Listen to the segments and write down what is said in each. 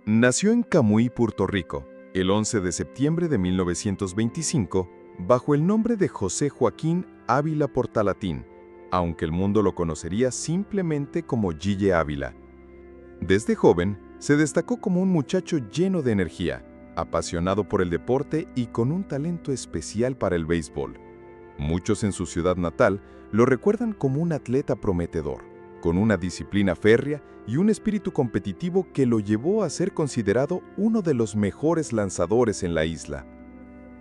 Nació en Camuy, Puerto Rico, el 11 de septiembre de 1925, bajo el nombre de José Joaquín Ávila Portalatín, aunque el mundo lo conocería simplemente como Gille Ávila. Desde joven, se destacó como un muchacho lleno de energía, apasionado por el deporte y con un talento especial para el béisbol. Muchos en su ciudad natal lo recuerdan como un atleta prometedor, con una disciplina férrea y un espíritu competitivo que lo llevó a ser considerado uno de los mejores lanzadores en la isla.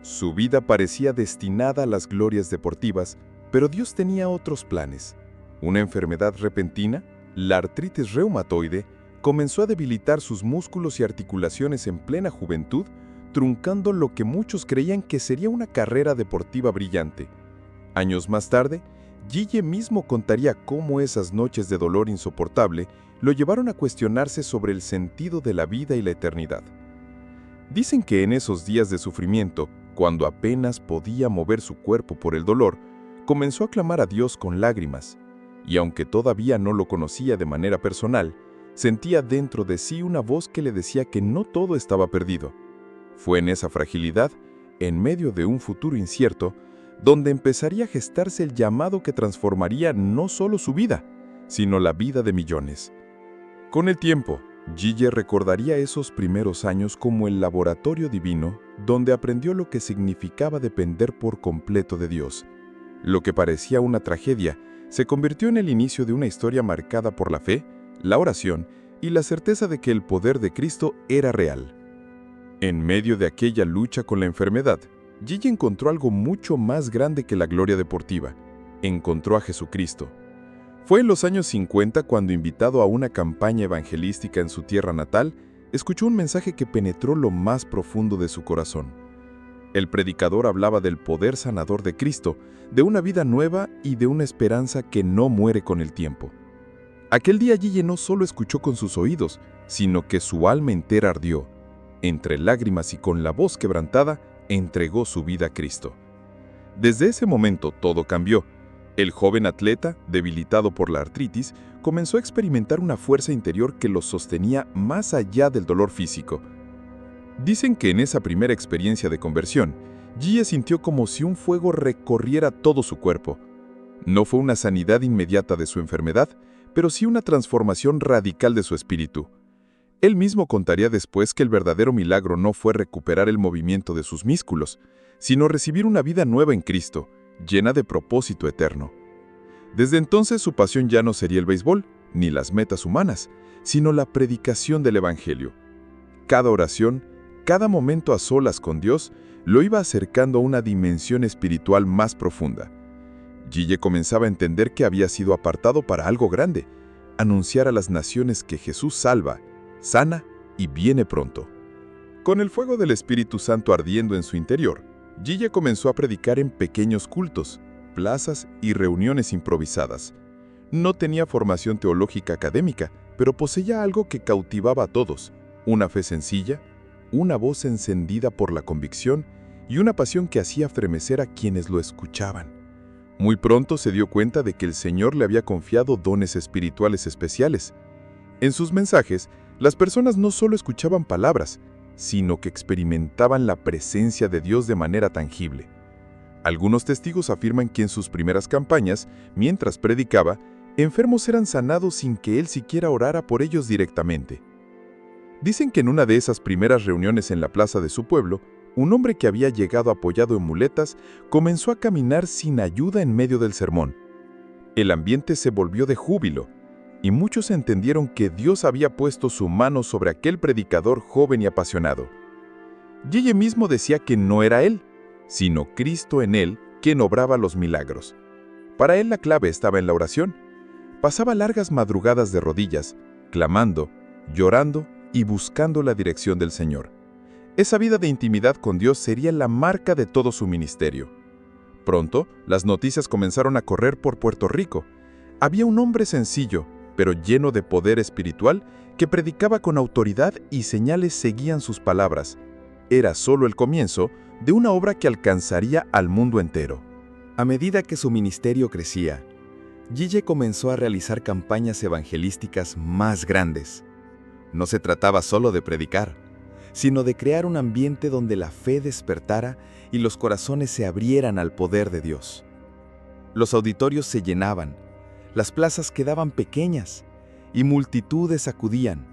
Su vida parecía destinada a las glorias deportivas, pero Dios tenía otros planes. Una enfermedad repentina, la artritis reumatoide, comenzó a debilitar sus músculos y articulaciones en plena juventud, truncando lo que muchos creían que sería una carrera deportiva brillante. Años más tarde, Gille mismo contaría cómo esas noches de dolor insoportable lo llevaron a cuestionarse sobre el sentido de la vida y la eternidad. Dicen que en esos días de sufrimiento, cuando apenas podía mover su cuerpo por el dolor, comenzó a clamar a Dios con lágrimas, y aunque todavía no lo conocía de manera personal, sentía dentro de sí una voz que le decía que no todo estaba perdido. Fue en esa fragilidad, en medio de un futuro incierto, donde empezaría a gestarse el llamado que transformaría no solo su vida, sino la vida de millones. Con el tiempo, Gille recordaría esos primeros años como el laboratorio divino donde aprendió lo que significaba depender por completo de Dios. Lo que parecía una tragedia se convirtió en el inicio de una historia marcada por la fe, la oración y la certeza de que el poder de Cristo era real. En medio de aquella lucha con la enfermedad, Gille encontró algo mucho más grande que la gloria deportiva. Encontró a Jesucristo. Fue en los años 50 cuando, invitado a una campaña evangelística en su tierra natal, escuchó un mensaje que penetró lo más profundo de su corazón. El predicador hablaba del poder sanador de Cristo, de una vida nueva y de una esperanza que no muere con el tiempo. Aquel día Gille no solo escuchó con sus oídos, sino que su alma entera ardió. Entre lágrimas y con la voz quebrantada, entregó su vida a Cristo. Desde ese momento todo cambió. El joven atleta, debilitado por la artritis, comenzó a experimentar una fuerza interior que lo sostenía más allá del dolor físico. Dicen que en esa primera experiencia de conversión, Gille sintió como si un fuego recorriera todo su cuerpo. No fue una sanidad inmediata de su enfermedad, pero sí una transformación radical de su espíritu. Él mismo contaría después que el verdadero milagro no fue recuperar el movimiento de sus músculos, sino recibir una vida nueva en Cristo, llena de propósito eterno. Desde entonces su pasión ya no sería el béisbol, ni las metas humanas, sino la predicación del Evangelio. Cada oración, cada momento a solas con Dios, lo iba acercando a una dimensión espiritual más profunda. Gille comenzaba a entender que había sido apartado para algo grande, anunciar a las naciones que Jesús salva, sana y viene pronto. Con el fuego del Espíritu Santo ardiendo en su interior, Gille comenzó a predicar en pequeños cultos, plazas y reuniones improvisadas. No tenía formación teológica académica, pero poseía algo que cautivaba a todos: una fe sencilla, una voz encendida por la convicción y una pasión que hacía estremecer a quienes lo escuchaban. Muy pronto se dio cuenta de que el Señor le había confiado dones espirituales especiales. En sus mensajes, las personas no solo escuchaban palabras, sino que experimentaban la presencia de Dios de manera tangible. Algunos testigos afirman que en sus primeras campañas, mientras predicaba, enfermos eran sanados sin que él siquiera orara por ellos directamente. Dicen que en una de esas primeras reuniones en la plaza de su pueblo, un hombre que había llegado apoyado en muletas comenzó a caminar sin ayuda en medio del sermón. El ambiente se volvió de júbilo, y muchos entendieron que Dios había puesto su mano sobre aquel predicador joven y apasionado. Gille mismo decía que no era él, sino Cristo en él quien obraba los milagros. Para él la clave estaba en la oración. Pasaba largas madrugadas de rodillas, clamando, llorando y buscando la dirección del Señor. Esa vida de intimidad con Dios sería la marca de todo su ministerio. Pronto, las noticias comenzaron a correr por Puerto Rico. Había un hombre sencillo, pero lleno de poder espiritual, que predicaba con autoridad y señales seguían sus palabras. Era solo el comienzo de una obra que alcanzaría al mundo entero. A medida que su ministerio crecía, Gille comenzó a realizar campañas evangelísticas más grandes. No se trataba solo de predicar, sino de crear un ambiente donde la fe despertara y los corazones se abrieran al poder de Dios. Los auditorios se llenaban, las plazas quedaban pequeñas y multitudes acudían,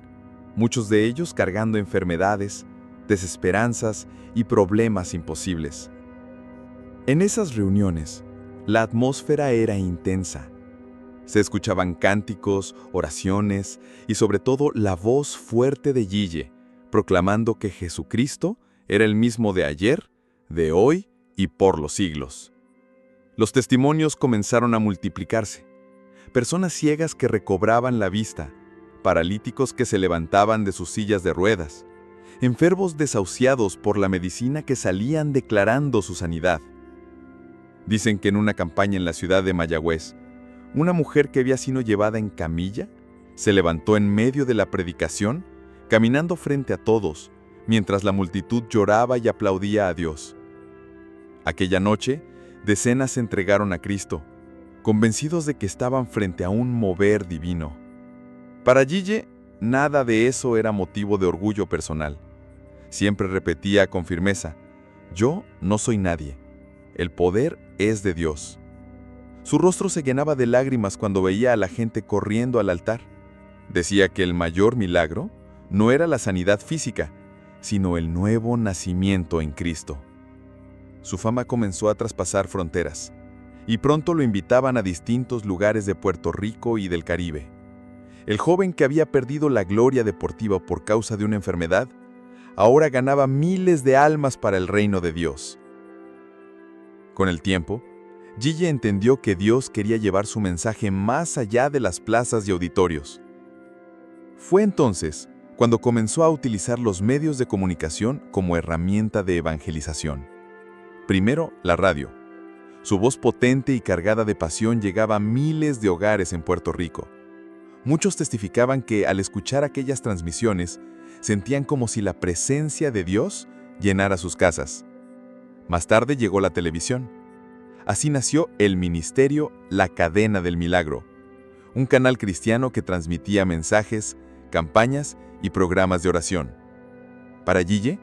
muchos de ellos cargando enfermedades, desesperanzas y problemas imposibles. En esas reuniones, la atmósfera era intensa. Se escuchaban cánticos, oraciones y sobre todo la voz fuerte de Gille, proclamando que Jesucristo era el mismo de ayer, de hoy y por los siglos. Los testimonios comenzaron a multiplicarse. Personas ciegas que recobraban la vista, paralíticos que se levantaban de sus sillas de ruedas, enfermos desahuciados por la medicina que salían declarando su sanidad. Dicen que en una campaña en la ciudad de Mayagüez, una mujer que había sido llevada en camilla se levantó en medio de la predicación, caminando frente a todos, mientras la multitud lloraba y aplaudía a Dios. Aquella noche, decenas se entregaron a Cristo, convencidos de que estaban frente a un mover divino. Para Gille, nada de eso era motivo de orgullo personal. Siempre repetía con firmeza: yo no soy nadie, el poder es de Dios. Su rostro se llenaba de lágrimas cuando veía a la gente corriendo al altar. Decía que el mayor milagro no era la sanidad física, sino el nuevo nacimiento en Cristo. Su fama comenzó a traspasar fronteras, y pronto lo invitaban a distintos lugares de Puerto Rico y del Caribe. El joven que había perdido la gloria deportiva por causa de una enfermedad, ahora ganaba miles de almas para el reino de Dios. Con el tiempo, Gille entendió que Dios quería llevar su mensaje más allá de las plazas y auditorios. Fue entonces cuando comenzó a utilizar los medios de comunicación como herramienta de evangelización. Primero, la radio. Su voz potente y cargada de pasión llegaba a miles de hogares en Puerto Rico. Muchos testificaban que al escuchar aquellas transmisiones, sentían como si la presencia de Dios llenara sus casas. Más tarde llegó la televisión. Así nació el ministerio La Cadena del Milagro, un canal cristiano que transmitía mensajes, campañas y programas de oración. Para Gille,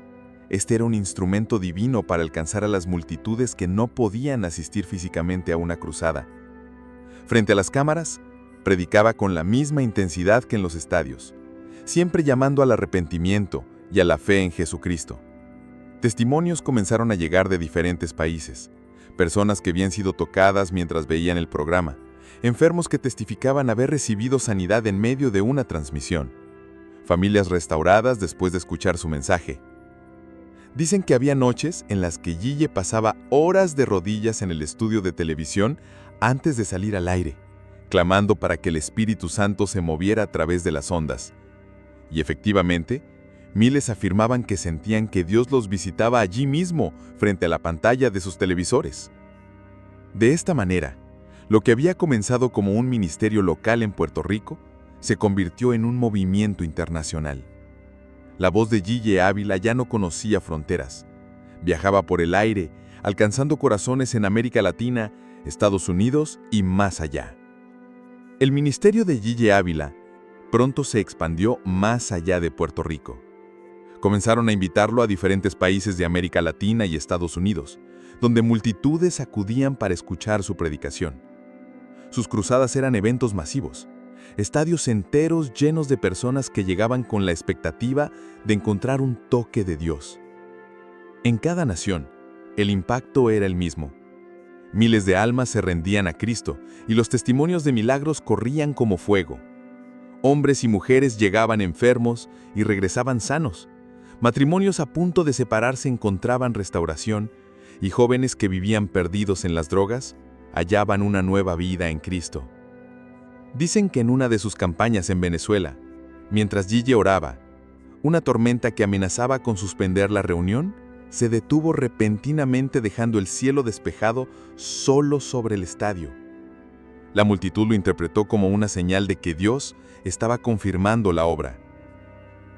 este era un instrumento divino para alcanzar a las multitudes que no podían asistir físicamente a una cruzada. Frente a las cámaras, predicaba con la misma intensidad que en los estadios, siempre llamando al arrepentimiento y a la fe en Jesucristo. Testimonios comenzaron a llegar de diferentes países, personas que habían sido tocadas mientras veían el programa, enfermos que testificaban haber recibido sanidad en medio de una transmisión, familias restauradas después de escuchar su mensaje. Dicen que había noches en las que Gille pasaba horas de rodillas en el estudio de televisión antes de salir al aire, clamando para que el Espíritu Santo se moviera a través de las ondas. Y efectivamente, miles afirmaban que sentían que Dios los visitaba allí mismo, frente a la pantalla de sus televisores. De esta manera, lo que había comenzado como un ministerio local en Puerto Rico, se convirtió en un movimiento internacional. La voz de Gille Ávila ya no conocía fronteras. Viajaba por el aire, alcanzando corazones en América Latina, Estados Unidos y más allá. El ministerio de Gille Ávila pronto se expandió más allá de Puerto Rico. Comenzaron a invitarlo a diferentes países de América Latina y Estados Unidos, donde multitudes acudían para escuchar su predicación. Sus cruzadas eran eventos masivos, estadios enteros llenos de personas que llegaban con la expectativa de encontrar un toque de Dios. En cada nación, el impacto era el mismo. Miles de almas se rendían a Cristo y los testimonios de milagros corrían como fuego. Hombres y mujeres llegaban enfermos y regresaban sanos. Matrimonios a punto de separarse encontraban restauración y jóvenes que vivían perdidos en las drogas hallaban una nueva vida en Cristo. Dicen que en una de sus campañas en Venezuela, mientras Gille oraba, una tormenta que amenazaba con suspender la reunión se detuvo repentinamente dejando el cielo despejado solo sobre el estadio. La multitud lo interpretó como una señal de que Dios estaba confirmando la obra.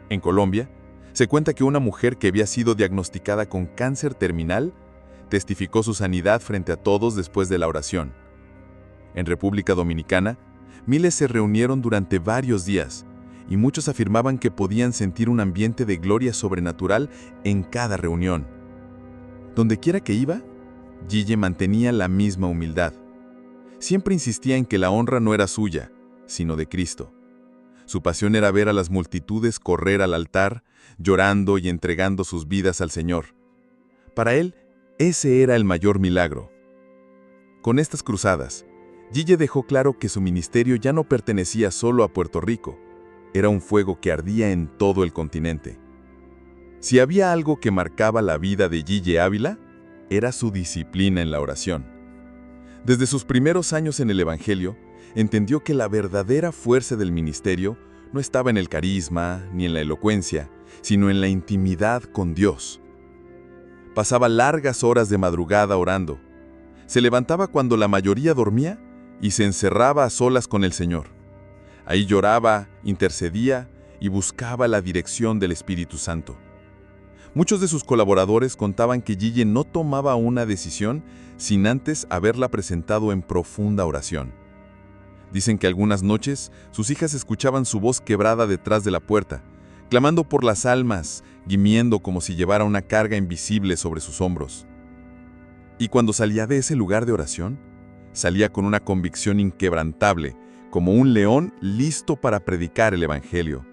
En Colombia, se cuenta que una mujer que había sido diagnosticada con cáncer terminal testificó su sanidad frente a todos después de la oración. En República Dominicana, miles se reunieron durante varios días y muchos afirmaban que podían sentir un ambiente de gloria sobrenatural en cada reunión. Dondequiera que iba, Gille mantenía la misma humildad. Siempre insistía en que la honra no era suya, sino de Cristo. Su pasión era ver a las multitudes correr al altar, llorando y entregando sus vidas al Señor. Para él, ese era el mayor milagro. Con estas cruzadas, Gille dejó claro que su ministerio ya no pertenecía solo a Puerto Rico, era un fuego que ardía en todo el continente. Si había algo que marcaba la vida de Gille Ávila, era su disciplina en la oración. Desde sus primeros años en el Evangelio, entendió que la verdadera fuerza del ministerio no estaba en el carisma ni en la elocuencia, sino en la intimidad con Dios. Pasaba largas horas de madrugada orando. Se levantaba cuando la mayoría dormía y se encerraba a solas con el Señor. Ahí lloraba, intercedía y buscaba la dirección del Espíritu Santo. Muchos de sus colaboradores contaban que Gille no tomaba una decisión sin antes haberla presentado en profunda oración. Dicen que algunas noches sus hijas escuchaban su voz quebrada detrás de la puerta, clamando por las almas, gimiendo como si llevara una carga invisible sobre sus hombros. Y cuando salía de ese lugar de oración, salía con una convicción inquebrantable, como un león listo para predicar el Evangelio.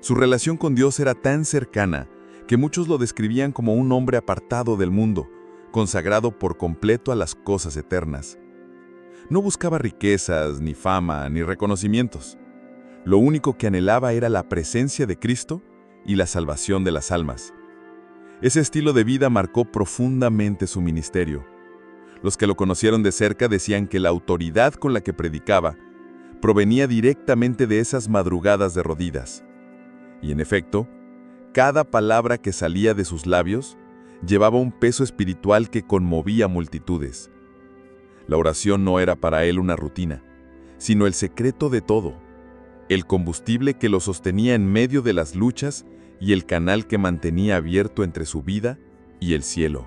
Su relación con Dios era tan cercana que muchos lo describían como un hombre apartado del mundo, consagrado por completo a las cosas eternas. No buscaba riquezas, ni fama, ni reconocimientos. Lo único que anhelaba era la presencia de Cristo y la salvación de las almas. Ese estilo de vida marcó profundamente su ministerio. Los que lo conocieron de cerca decían que la autoridad con la que predicaba provenía directamente de esas madrugadas de rodillas. Y en efecto, cada palabra que salía de sus labios llevaba un peso espiritual que conmovía multitudes. La oración no era para él una rutina, sino el secreto de todo, el combustible que lo sostenía en medio de las luchas y el canal que mantenía abierto entre su vida y el cielo.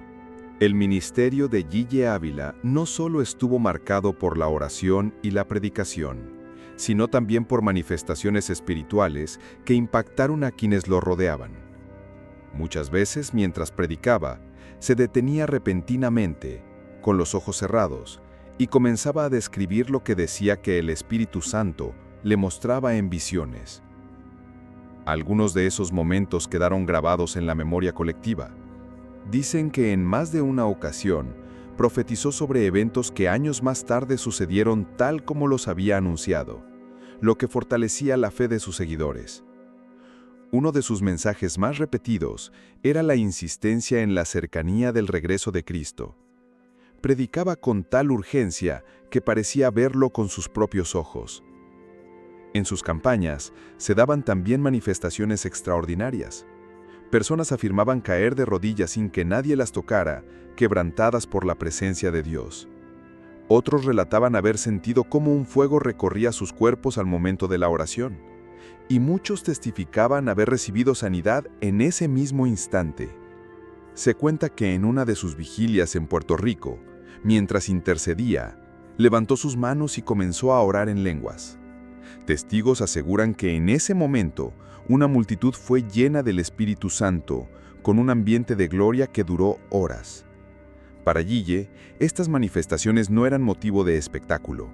El ministerio de Gille Ávila no solo estuvo marcado por la oración y la predicación, sino también por manifestaciones espirituales que impactaron a quienes lo rodeaban. Muchas veces, mientras predicaba, se detenía repentinamente, con los ojos cerrados, y comenzaba a describir lo que decía que el Espíritu Santo le mostraba en visiones. Algunos de esos momentos quedaron grabados en la memoria colectiva. Dicen que en más de una ocasión profetizó sobre eventos que años más tarde sucedieron tal como los había anunciado, lo que fortalecía la fe de sus seguidores. Uno de sus mensajes más repetidos era la insistencia en la cercanía del regreso de Cristo. Predicaba con tal urgencia que parecía verlo con sus propios ojos. En sus campañas se daban también manifestaciones extraordinarias. Personas afirmaban caer de rodillas sin que nadie las tocara, quebrantadas por la presencia de Dios. Otros relataban haber sentido cómo un fuego recorría sus cuerpos al momento de la oración. Y muchos testificaban haber recibido sanidad en ese mismo instante. Se cuenta que en una de sus vigilias en Puerto Rico, mientras intercedía, levantó sus manos y comenzó a orar en lenguas. Testigos aseguran que en ese momento una multitud fue llena del Espíritu Santo, con un ambiente de gloria que duró horas. Para Gille, estas manifestaciones no eran motivo de espectáculo,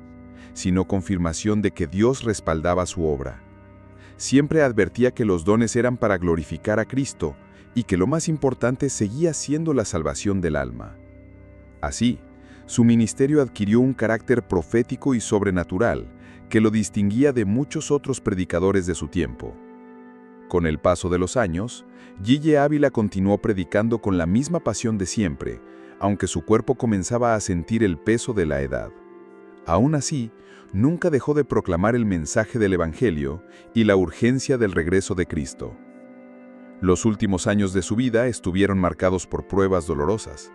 sino confirmación de que Dios respaldaba su obra. Siempre advertía que los dones eran para glorificar a Cristo y que lo más importante seguía siendo la salvación del alma. Así, su ministerio adquirió un carácter profético y sobrenatural que lo distinguía de muchos otros predicadores de su tiempo. Con el paso de los años, Gille Ávila continuó predicando con la misma pasión de siempre, aunque su cuerpo comenzaba a sentir el peso de la edad. Aún así, nunca dejó de proclamar el mensaje del Evangelio y la urgencia del regreso de Cristo. Los últimos años de su vida estuvieron marcados por pruebas dolorosas.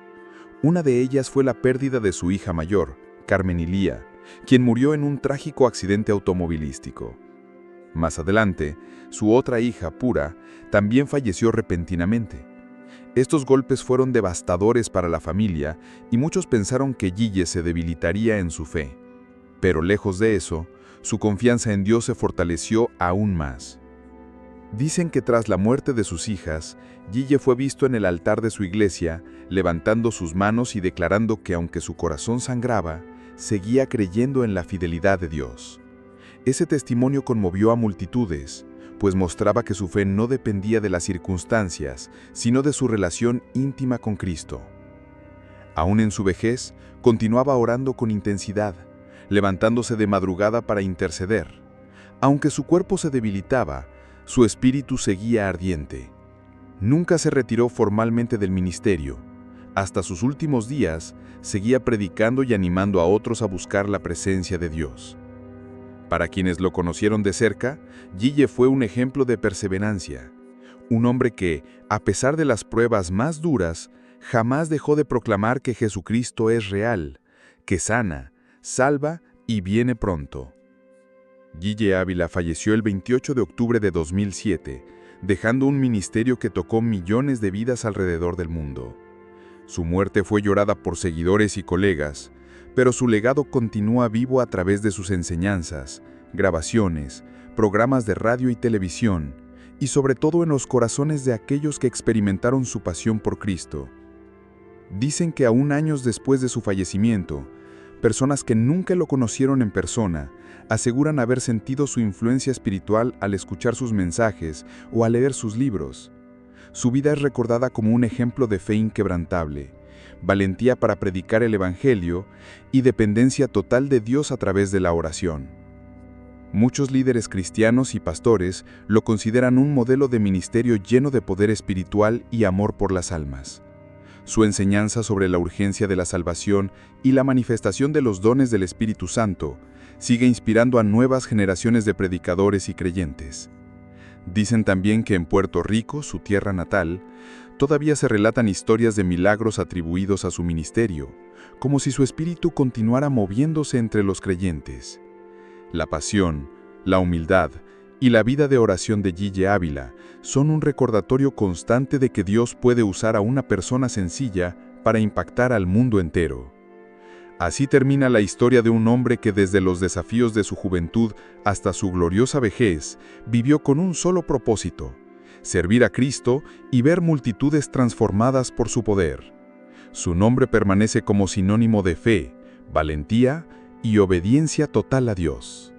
Una de ellas fue la pérdida de su hija mayor, Carmen Ilía, quien murió en un trágico accidente automovilístico. Más adelante, su otra hija, Pura, también falleció repentinamente. Estos golpes fueron devastadores para la familia y muchos pensaron que Gille se debilitaría en su fe. Pero lejos de eso, su confianza en Dios se fortaleció aún más. Dicen que tras la muerte de sus hijas, Gille fue visto en el altar de su iglesia, levantando sus manos y declarando que aunque su corazón sangraba, seguía creyendo en la fidelidad de Dios. Ese testimonio conmovió a multitudes, pues mostraba que su fe no dependía de las circunstancias, sino de su relación íntima con Cristo. Aún en su vejez, continuaba orando con intensidad, levantándose de madrugada para interceder. Aunque su cuerpo se debilitaba, su espíritu seguía ardiente. Nunca se retiró formalmente del ministerio. Hasta sus últimos días, seguía predicando y animando a otros a buscar la presencia de Dios. Para quienes lo conocieron de cerca, Gille fue un ejemplo de perseverancia. Un hombre que, a pesar de las pruebas más duras, jamás dejó de proclamar que Jesucristo es real, que sana, salva y viene pronto. Gille Ávila falleció el 28 de octubre de 2007, dejando un ministerio que tocó millones de vidas alrededor del mundo. Su muerte fue llorada por seguidores y colegas, pero su legado continúa vivo a través de sus enseñanzas, grabaciones, programas de radio y televisión, y sobre todo en los corazones de aquellos que experimentaron su pasión por Cristo. Dicen que aún años después de su fallecimiento, personas que nunca lo conocieron en persona aseguran haber sentido su influencia espiritual al escuchar sus mensajes o al leer sus libros. Su vida es recordada como un ejemplo de fe inquebrantable, valentía para predicar el Evangelio y dependencia total de Dios a través de la oración. Muchos líderes cristianos y pastores lo consideran un modelo de ministerio lleno de poder espiritual y amor por las almas. Su enseñanza sobre la urgencia de la salvación y la manifestación de los dones del Espíritu Santo sigue inspirando a nuevas generaciones de predicadores y creyentes. Dicen también que en Puerto Rico, su tierra natal, todavía se relatan historias de milagros atribuidos a su ministerio, como si su espíritu continuara moviéndose entre los creyentes. La pasión, la humildad y la vida de oración de Gille Ávila son un recordatorio constante de que Dios puede usar a una persona sencilla para impactar al mundo entero. Así termina la historia de un hombre que desde los desafíos de su juventud hasta su gloriosa vejez vivió con un solo propósito: servir a Cristo y ver multitudes transformadas por su poder. Su nombre permanece como sinónimo de fe, valentía y obediencia total a Dios.